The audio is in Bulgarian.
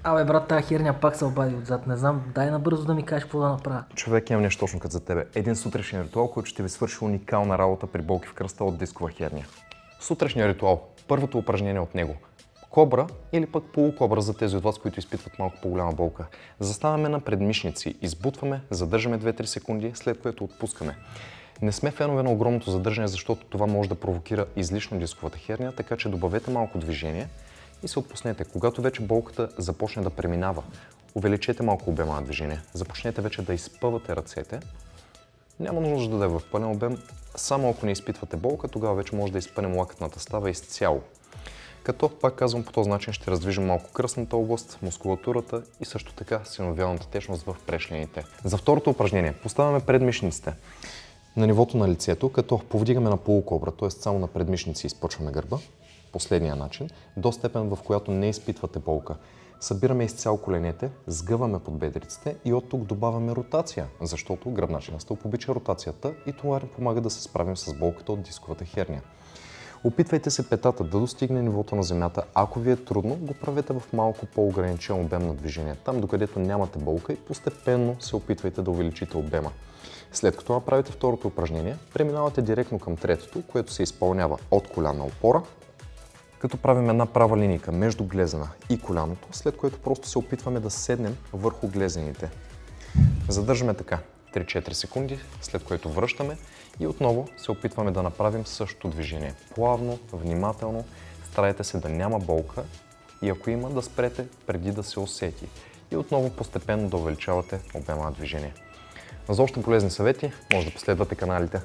Абе, брат, тази херня пак се обади отзад. Не знам, дай набързо да ми кажеш какво да направя. Човек, имам нещо точно като за тебе. Един сутрешен ритуал, който ще ви свърши уникална работа при болки в кръста от дискова херния. Сутрешния ритуал. Първото упражнение от него. Кобра или пък полукобра за тези от вас, които изпитват малко по-голяма болка. Заставаме на предмишници, избутваме, задържаме 2-3 секунди, след което отпускаме. Не сме фенове на огромното задържане, защото това може да провокира излишно дисковата херния, така че добавете малко движение и се отпуснете. Когато вече болката започне да преминава, увеличете малко обема на движение. Започнете вече да изпъвате ръцете. Няма нужда да е в пълен обем, само ако не изпитвате болка, тогава вече може да изпънем лакътната става изцяло. Като, пак казвам, по този начин ще раздвижим малко кръстната област, мускулатурата и също така синовиалната течност в прешлените. За второто упражнение поставяме предмишниците на нивото на лицето, като повдигаме на полукобра, т.е. само на предмишници изпъчваме гърба. Последния начин, до степен в която не изпитвате болка. Събираме изцяло коленете, сгъваме под бедриците и от тук добавяме ротация, защото гръбначният стълб обича ротацията и това ни помага да се справим с болката от дисковата херния. Опитвайте се петата да достигне нивото на земята. Ако ви е трудно, го правете в малко по-ограничен обем на движение, там докъдето нямате болка и постепенно се опитвайте да увеличите обема. След като направите второто упражнение, преминавате директно към третото, което се изпълнява от коляна опора, като правим една права линийка между глезена и коляното, след което просто се опитваме да седнем върху глезените. Задържаме така 3-4 секунди, след което връщаме и отново се опитваме да направим същото движение. Плавно, внимателно, старайте се да няма болка и ако има, да спрете преди да се усети. И отново постепенно да увеличавате обема на движение. За още полезни съвети може да последвате каналите.